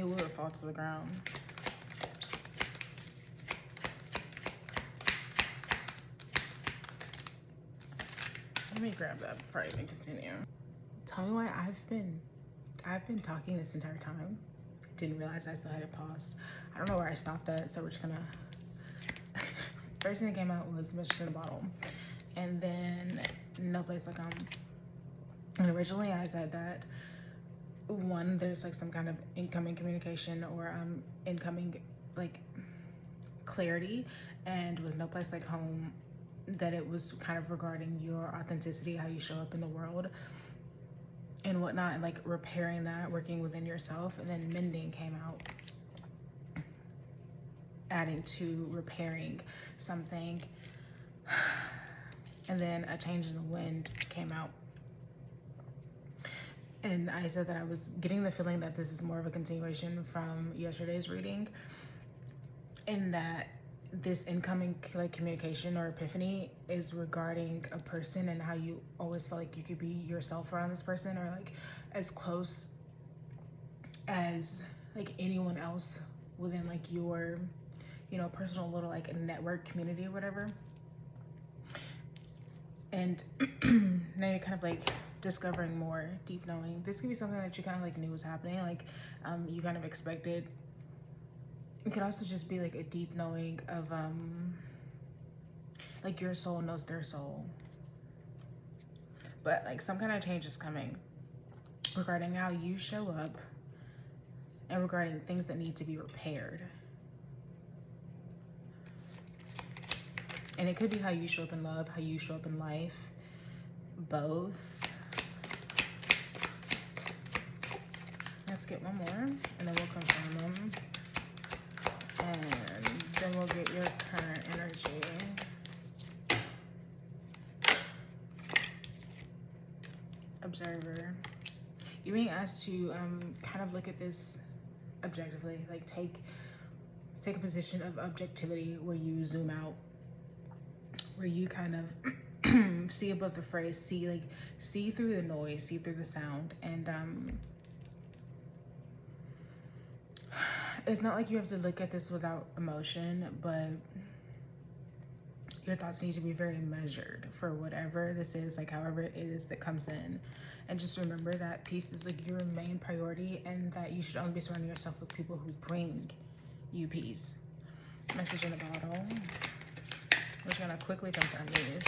it will fall to the ground. Let me grab that before I even continue. Tell me why I've been talking this entire time. Didn't realize I still had it paused. I don't know where I stopped at, so we're just gonna first thing that came out was Message in a Bottle. And then No Place Like Home. And originally I said that one, there's like some kind of incoming communication or incoming like clarity, and with No Place Like Home, that it was kind of regarding your authenticity, how you show up in the world and whatnot, and like repairing that, working within yourself. And then Mending came out, adding to repairing something. And then A Change in the Wind came out. And I said that I was getting the feeling that this is more of a continuation from yesterday's reading, in that this incoming like communication or epiphany is regarding a person and how you always felt like you could be yourself around this person, or like as close as like anyone else within like your, you know, personal little like network community or whatever. And now you're kind of like discovering more deep knowing. This could be something that you kind of like knew was happening, like you kind of expected. It could also just be like a deep knowing of like your soul knows their soul, but like some kind of change is coming regarding how you show up and regarding things that need to be repaired. And it could be how you show up in love, how you show up in life, both. Let's get one more and then we'll confirm them. And then we'll get your current energy. Observer. You're being asked to kind of look at this objectively, like take a position of objectivity where you zoom out, where you kind of see above the phrase, see through the noise, see through the sound. And it's not like you have to look at this without emotion, but your thoughts need to be very measured for whatever this is, like however it is that comes in. And just remember that peace is like your main priority, and that you should only be surrounding yourself with people who bring you peace. Message in a Bottle. We're just gonna quickly confirm these.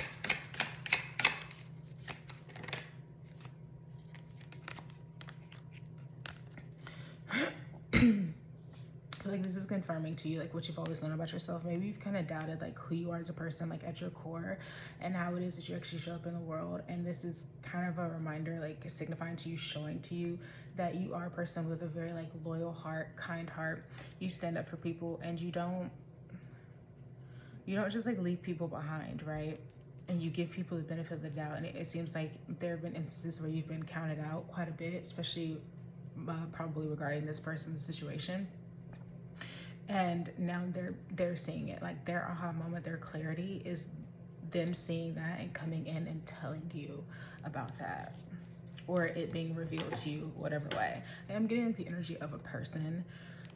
Like this is confirming to you like what you've always known about yourself. Maybe you've kind of doubted like who you are as a person, like at your core, and how it is that you actually show up in the world. And this is kind of a reminder, like signifying to you, showing to you that you are a person with a very like loyal heart, kind heart. You stand up for people, and you don't just like leave people behind, right? And you give people the benefit of the doubt. And it seems like there have been instances where you've been counted out quite a bit, especially probably regarding this person's situation. And now they're seeing it, like their aha moment, their clarity is them seeing that and coming in and telling you about that, or it being revealed to you whatever way. I am getting the energy of a person,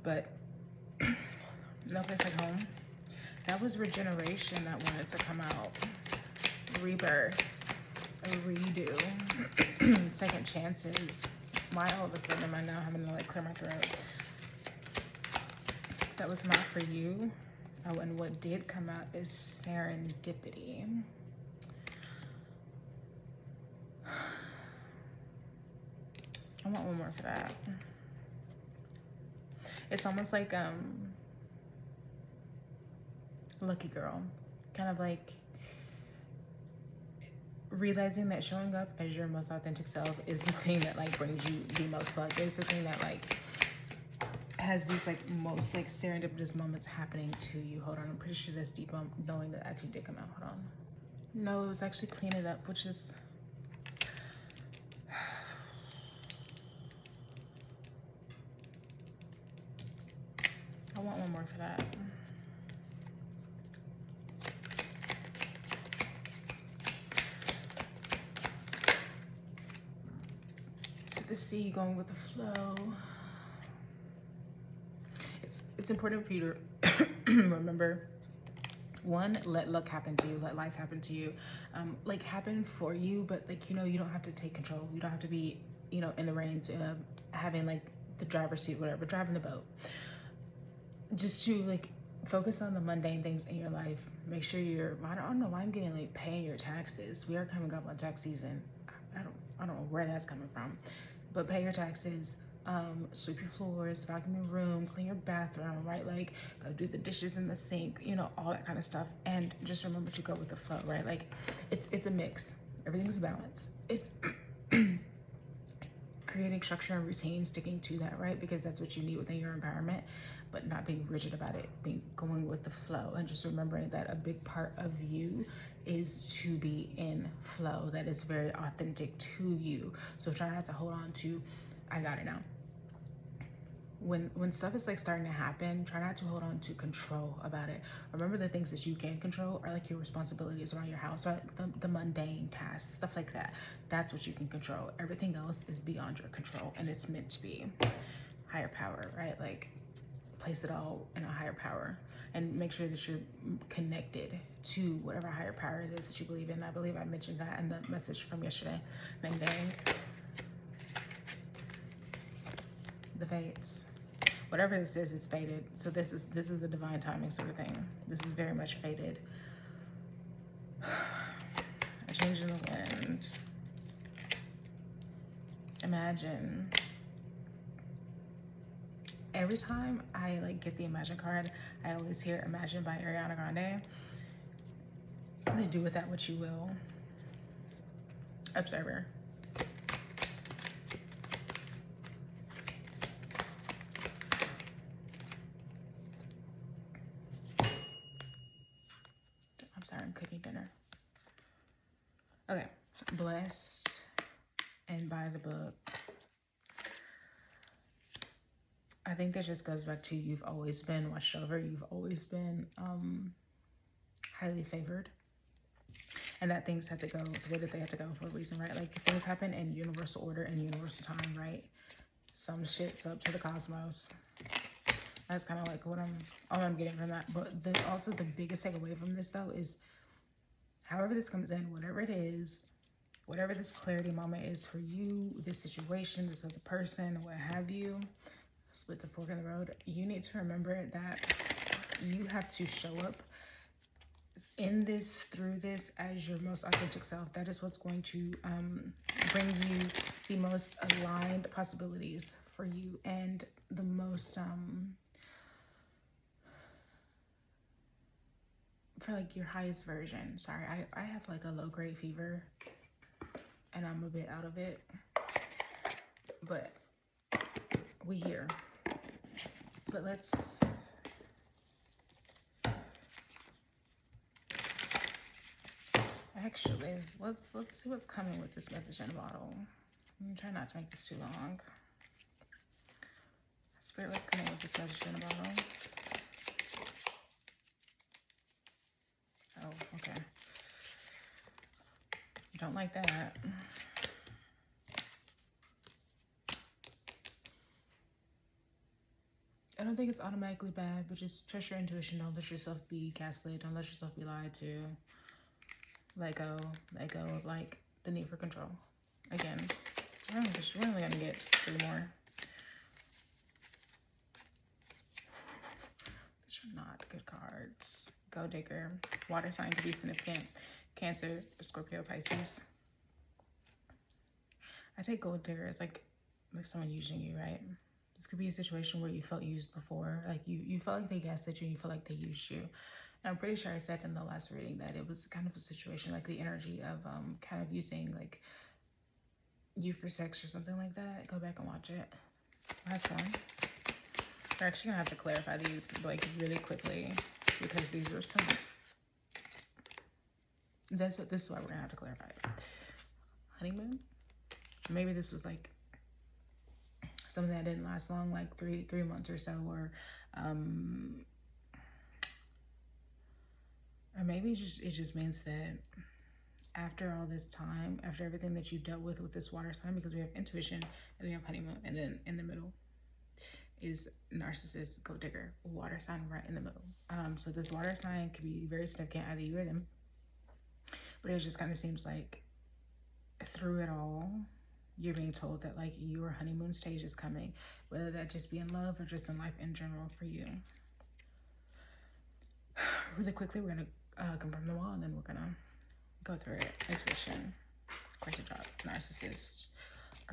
but No Place Like Home, that was regeneration that wanted to come out, rebirth, a redo, second chances. Why all of a sudden am I now having to like clear my throat? That was not for you. Oh, and what did come out is serendipity. I want one more for that. It's almost like lucky girl, kind of like realizing that showing up as your most authentic self is the thing that like brings you the most luck. It's the thing that like has these like most like serendipitous moments happening to you. Hold on, I'm pretty sure this deep knowing that actually did come out. Hold on. No, it was actually Clean It Up, which is I want one more for that. To the sea, going with the flow. it's important for you to remember, one, let luck happen to you, let life happen to you, like happen for you, but like, you know, you don't have to take control. You don't have to be, you know, in the reins, having like the driver's seat, whatever, driving the boat. Just to like focus on the mundane things in your life. Make sure you're, I don't know why I'm getting like paying your taxes. We are coming up on tax season. I don't know where that's coming from, but pay your taxes. Sweep your floors, vacuum your room, clean your bathroom, right? Like, go do the dishes in the sink, you know, all that kind of stuff. And just remember to go with the flow, right? Like, it's a mix. Everything's a balance. It's creating structure and routine, sticking to that, right? Because that's what you need within your environment, but not being rigid about it, being going with the flow, and just remembering that a big part of you is to be in flow, that is very authentic to you. So try not to hold on to, I got it now. When stuff is like starting to happen, try not to hold on to control about it. Remember, the things that you can control are like your responsibilities around your house, right? The mundane tasks, stuff like that. That's what you can control. Everything else is beyond your control, and it's meant to be. Higher power, right? Like, place it all in a higher power, and make sure that you're connected to whatever higher power it is that you believe in. I believe I mentioned that in the message from yesterday. Bang bang. The fates. Whatever this is, it's fated. So this is the divine timing sort of thing. This is very much fated. A change in the wind. Imagine. Every time I like get the Imagine card, I always hear Imagine by Ariana Grande. They do with that what you will. Observer. I'm sorry, I'm cooking dinner. Okay, blessed and by the book. I think that just goes back to, you've always been watched over. You've always been highly favored, and that things had to go the way that they had to go for a reason, right? Like, things happen in universal order and universal time, right? Some shit's up to the cosmos. That's kind of like all I'm getting from that. But also the biggest takeaway from this though is, however this comes in, whatever it is, whatever this clarity moment is for you, this situation, this other person, what have you, split the fork in the road, you need to remember that you have to show up in this, through this, as your most authentic self. That is what's going to bring you the most aligned possibilities for you, and the most for like your highest version. Sorry, I have like a low grade fever and I'm a bit out of it, but we here. But let's actually, let's see what's coming with this message in a bottle. I'm gonna try not to make this too long. Spirit, what's coming with this message in a bottle? Oh, okay. Don't like that. I don't think it's automatically bad, but just trust your intuition. Don't let yourself be gaslit. Don't let yourself be lied to. Let go of like the need for control. Again, we're only gonna get 3 more. These are not good cards. Go digger. Water sign to be significant. Cancer, Scorpio, Pisces. I take gold digger as like someone using you, right? This could be a situation where you felt used before. Like you felt like they guessed at you and you felt like they used you. And I'm pretty sure I said in the last reading that it was kind of a situation, like the energy of kind of using like you for sex or something like that. Go back and watch it. Last one. We're actually gonna have to clarify these like really quickly, because these are some, this is why we're gonna have to clarify it. Honeymoon. Maybe this was like something that didn't last long, like three months or so, or maybe it just means that after all this time, after everything that you dealt with this water sign, because we have intuition and we have honeymoon, and then in the middle is narcissist, gold digger, water sign right in the middle. So this water sign could be very significant, either you or them, but it just kind of seems like through it all, you're being told that like your honeymoon stage is coming, whether that just be in love or just in life in general for you. Really quickly, we're gonna confirm them all, and then we're gonna go through it. Intuition, question drop, narcissist,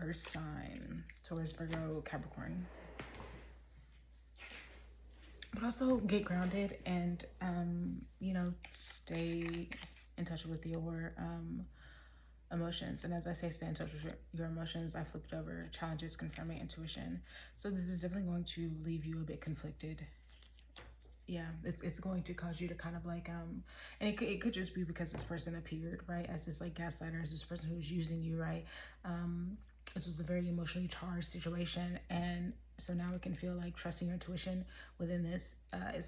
earth sign, Taurus, Virgo, Capricorn. But also get grounded and stay in touch with your emotions. And as I say, stay in touch with your emotions, I flipped over challenges, confirming intuition. So this is definitely going to leave you a bit conflicted. Yeah, it's going to cause you to kind of like and it could just be because this person appeared, right, as this like gaslighter, as this person who's using you, right. This was a very emotionally charged situation, and so now it can feel like trusting your intuition within this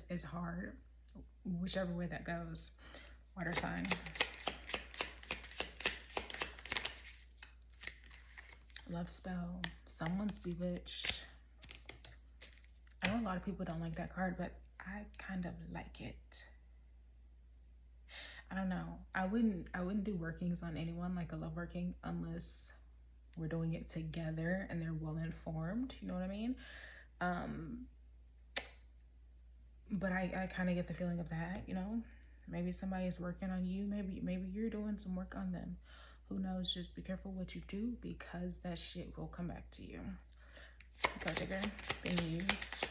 is hard, whichever way that goes. Water sign, love spell, someone's bewitched. I know a lot of people don't like that card, but I kind of like it. I don't know. I wouldn't do workings on anyone, like a love working, unless we're doing it together and they're well informed. You know what I mean? But I kind of get the feeling of that. Maybe somebody's working on you. Maybe you're doing some work on them. Who knows? Just be careful what you do, because that shit will come back to you. Go digger, being used.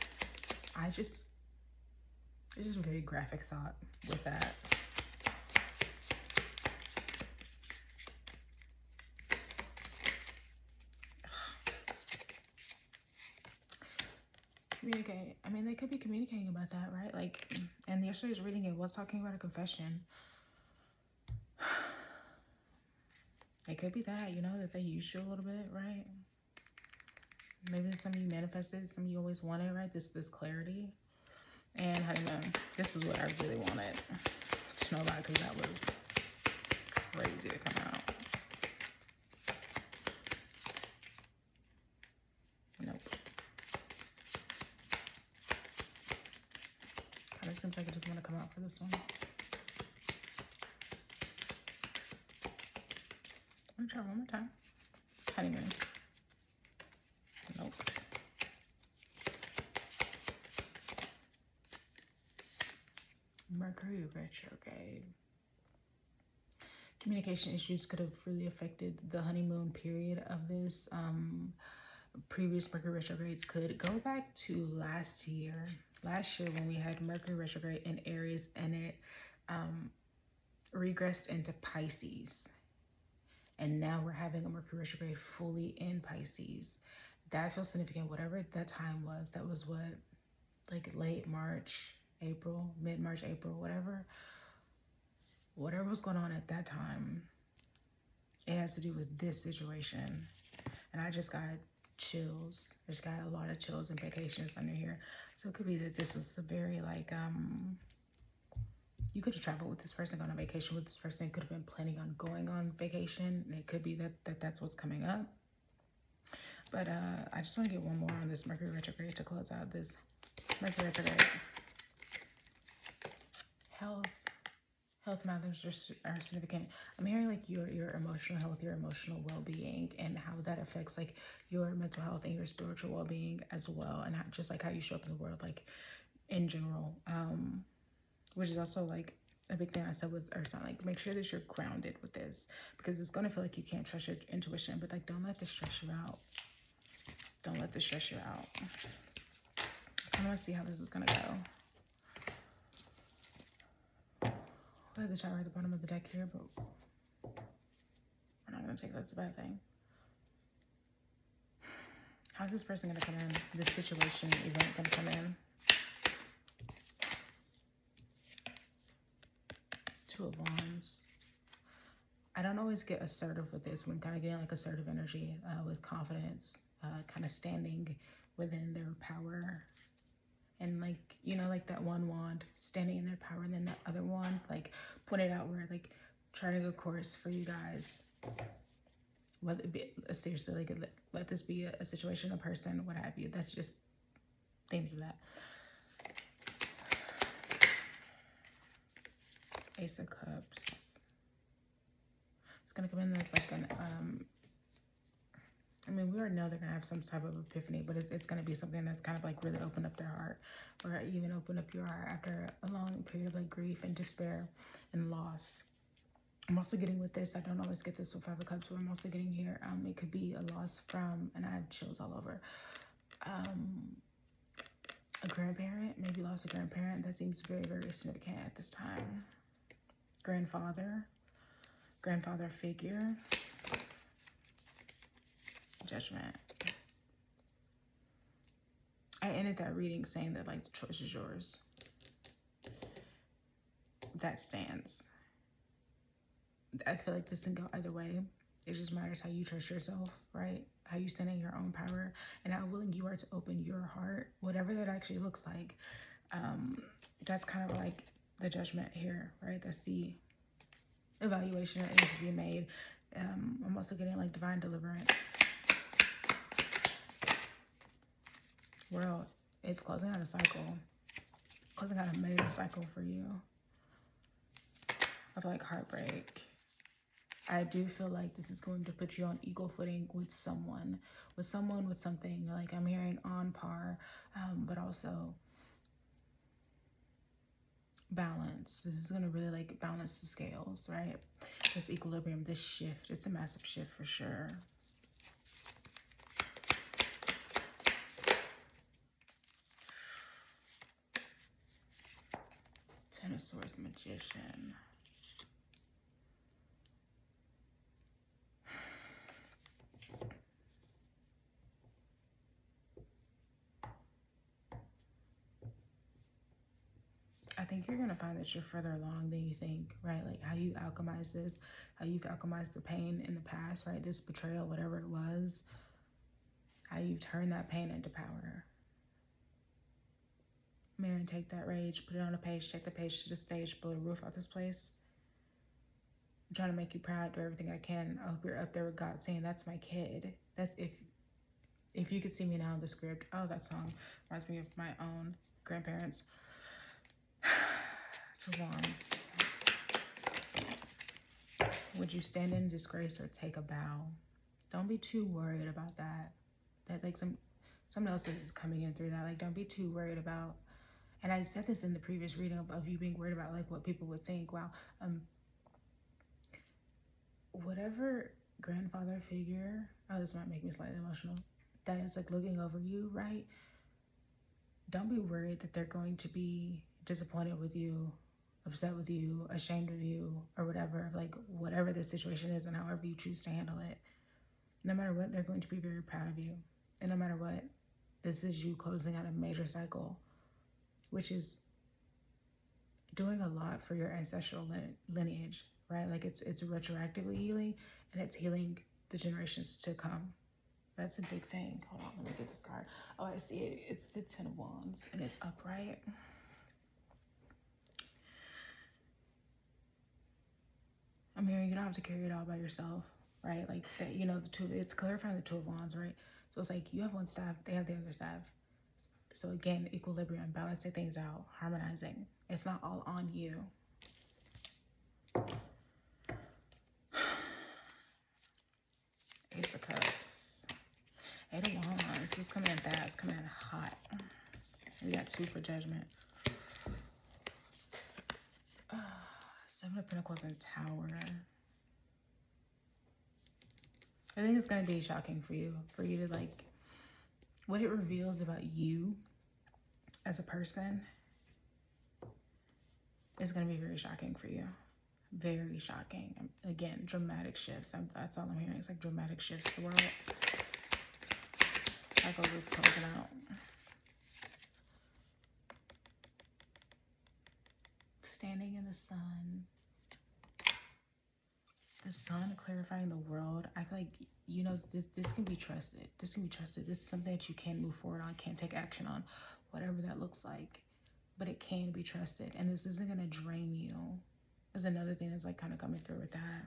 It's just a very graphic thought with that. Communicate. I mean, they could be communicating about that, right? Like, and yesterday's reading, it was talking about a confession. It could be that, that they used you a little bit, right? Maybe it's something you manifested, something you always wanted, right? This clarity. And honeymoon. This is what I really wanted to know about, because that was crazy to come out. Nope. Kind of seems like it doesn't want to come out for this one. I'm gonna try one more time. Honeymoon. Nope. Mercury retrograde. Communication issues could have really affected the honeymoon period of this. Previous Mercury retrogrades could go back to last year. Last year when we had Mercury retrograde in Aries, and it regressed into Pisces. And now we're having a Mercury retrograde fully in Pisces. That feels significant. Whatever that time was, that was what, like late March, April, mid-March, April, whatever was going on at that time, it has to do with this situation. And I just got chills. I just got a lot of chills and vacations under here. So it could be that this was the very like you could have traveled with this person, gone on vacation with this person, could have been planning on going on vacation, and it could be that's what's coming up. But I just want to get one more on this Mercury retrograde to close out this Mercury retrograde. Health matters are significant. I'm hearing like your emotional health, your emotional well-being, and how that affects like your mental health and your spiritual well-being as well, and just like how you show up in the world, like in general. Which is also like a big thing I said with Earth sign. Like, make sure that you're grounded with this, because it's gonna feel like you can't trust your intuition, but like, don't let this stress you out. Don't let this stress you out. I want to see how this is gonna go. I have the tower at the bottom of the deck here, but we're not gonna take that as a bad thing. How's this person gonna come in? This situation, event gonna come in? Two of Wands. I don't always get assertive with this. I'm kind of getting like assertive energy with confidence, kind of standing within their power. And like, like that one wand standing in their power, and then that other wand like pointed outward, like charting a course for you guys. Whether it be seriously, like let this be a situation, a person, what have you. That's just themes of that. Ace of Cups. It's gonna come in as like an I mean, we already know they're gonna have some type of epiphany, but it's gonna be something that's kind of like really open up their heart, or even open up your heart after a long period of like grief and despair and loss. I'm also getting with this, I don't always get this with Five of Cups, but I'm also getting here, it could be a loss from, and I have chills all over, a grandparent, maybe lost a grandparent. That seems very, very significant at this time. Grandfather figure, Judgment. I ended that reading saying that like the choice is yours. That stands. I feel like this can go either way. It just matters how you trust yourself, right? How you stand in your own power and how willing you are to open your heart, whatever that actually looks like. That's kind of like the judgment here, right? That's the evaluation that needs to be made. I'm also getting like divine deliverance. World, it's closing out a cycle. Closing out a major cycle for you. I feel like heartbreak. I do feel like this is going to put you on equal footing with someone, with something. Like I'm hearing on par, but also balance. This is going to really like balance the scales, right? This equilibrium, this shift, it's a massive shift for sure. Ten of Swords, Magician. I think you're going to find that you're further along than you think, right? Like how you alchemize this, how you've alchemized the pain in the past, right? This betrayal, whatever it was, how you've turned that pain into power. Mirror and take that rage, put it on a page, take the page to the stage, blow the roof off this place. I'm trying to make you proud, do everything I can. I hope you're up there with God saying, that's my kid. That's if you could see me now in the script. Oh, that song reminds me of my own grandparents. Two Wands. Would you stand in disgrace or take a bow? Don't be too worried about that. That like someone else is coming in through that. Like don't be too worried about. And I said this in the previous reading of you being worried about like what people would think. Wow. Whatever grandfather figure, oh, this might make me slightly emotional, that is like looking over you, right? Don't be worried that they're going to be disappointed with you, upset with you, ashamed of you, or whatever, like whatever the situation is and however you choose to handle it. No matter what, they're going to be very proud of you. And no matter what, this is you closing out a major cycle, which is doing a lot for your ancestral lineage, right? Like it's retroactively healing, and it's healing the generations to come. That's a big thing. Hold on, let me get this card. Oh, I see it. It's the Ten of Wands, and it's upright. I'm hearing you don't have to carry it all by yourself, right? Like that, you know, it's clarifying the Two of Wands, right? So it's like you have one staff, they have the other staff. So again, equilibrium, balancing things out, harmonizing. It's not all on you. Ace of Cups. Eight of Wands. This is coming in fast, coming in hot. We got 2 for Judgment. Seven of Pentacles and Tower. I think it's going to be shocking for you to like, what it reveals about you as a person is going to be very shocking for you. Very shocking. Again, dramatic shifts. That's all I'm hearing. It's like dramatic shifts. The world cycles is closing out. Standing in the sun. The sun clarifying the world. I feel like, you know, this can be trusted. This can be trusted. This is something that you can move forward on, can take action on, whatever that looks like. But it can be trusted. And this isn't going to drain you. There's another thing that's like kind of coming through with that.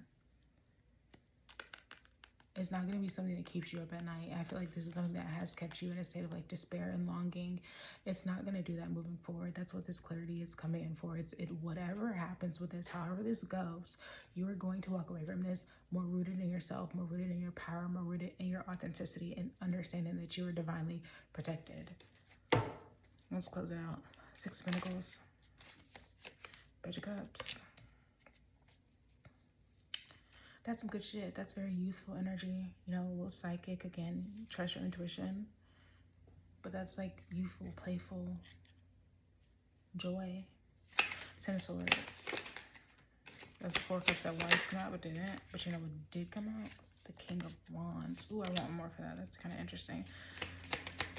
It's not going to be something that keeps you up at night. I feel like this is something that has kept you in a state of like despair and longing. It's not going to do that moving forward. That's what this clarity is coming in for. Whatever happens with this, however this goes, you are going to walk away from this more rooted in yourself, more rooted in your power, more rooted in your authenticity, and understanding that you are divinely protected. Let's close it out. Six of Pentacles, Page of Cups. That's some good shit. That's very youthful energy. You know, a little psychic. Again, trust your intuition. But that's like youthful, playful joy. Ten of Swords. That's the Four of Cups that was come out but didn't. But you know what did come out? The King of Wands. Ooh, I want more for that. That's kind of interesting.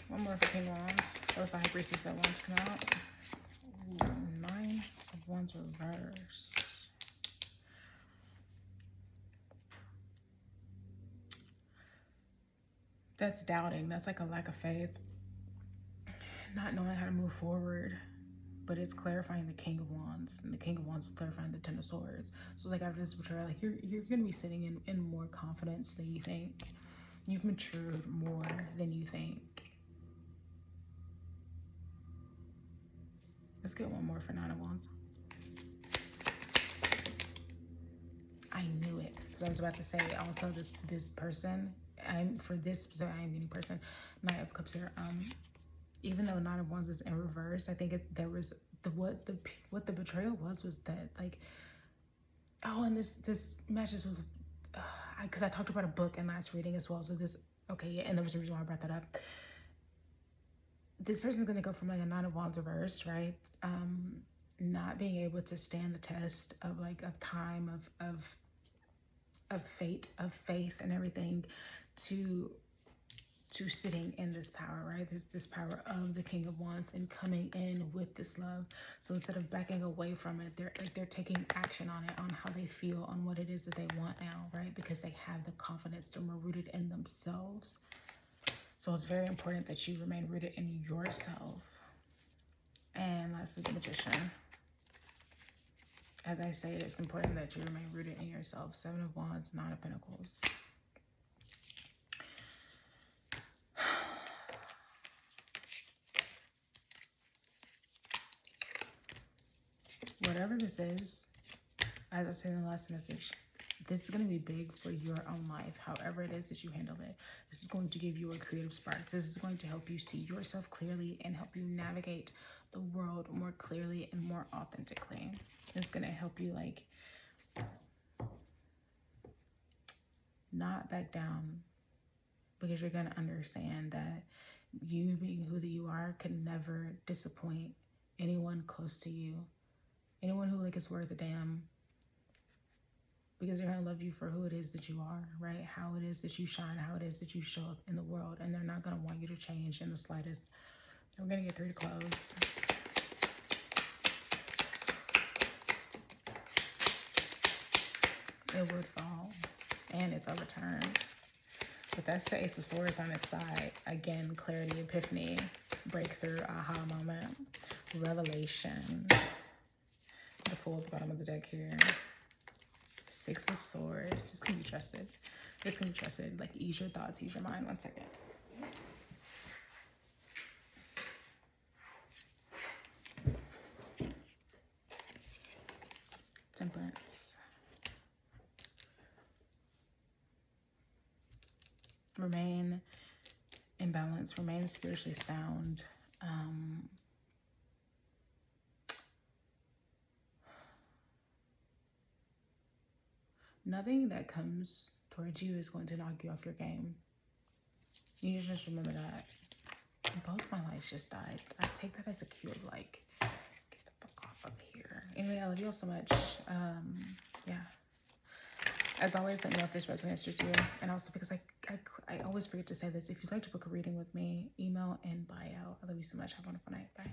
One more for King of Wands. That was the High Priestess that wanted to come out. Ooh, Nine of Wands reversed. That's doubting. That's like a lack of faith. Not knowing how to move forward. But it's clarifying the King of Wands. And the King of Wands is clarifying the Ten of Swords. So like after this betrayal, like you're going to be sitting in more confidence than you think. You've matured more than you think. Let's get one more for Nine of Wands. I knew it. Because I was about to say also this person, I'm getting person, Knight of Cups here. Even though Nine of Wands is in reverse, I think there was what the betrayal was that like, oh, and this matches with, because I talked about a book in last reading as well. So this, okay, yeah, and there was a reason why I brought that up. This person's gonna go from like a Nine of Wands reversed, right? Not being able to stand the test of like of time, of fate, of faith, and everything, to sitting in this power, right? This power of the King of Wands and coming in with this love. So instead of backing away from it, they're taking action on it, on how they feel, on what it is that they want now, right? Because they have the confidence, they're more rooted in themselves. So it's very important that you remain rooted in yourself. And lastly, the Magician. As I say, it's important that you remain rooted in yourself. Seven of Wands, Nine of Pentacles. Whatever this is, as I said in the last message, this is going to be big for your own life. However it is that you handle it, this is going to give you a creative spark. This is going to help you see yourself clearly and help you navigate the world more clearly and more authentically. It's going to help you like not back down, because you're going to understand that you being who that you are can never disappoint anyone close to you, anyone who like is worth a damn, because they're going to love you for who it is that you are, right? How it is that you shine, how it is that you show up in the world, and they're not going to want you to change in the slightest. We're going to get 3 to close. It would fall, and it's overturned. But that's the Ace of Swords on its side. Again, clarity, epiphany, breakthrough, aha moment, revelation. The Fool at the bottom of the deck here. Six of Swords. This can be trusted. This can be trusted. Like, ease your thoughts, ease your mind. 1 second. Temperance. Remain in balance. Remain spiritually sound. Nothing that comes towards you is going to knock you off your game. You just remember that. Both my lights just died. I take that as a cue of like, get the fuck off of here. Anyway, I love you all so much. Yeah. As always, let me know if this resonates with you. And also, because I always forget to say this, if you'd like to book a reading with me, email in bio. I love you so much. Have a wonderful night. Bye.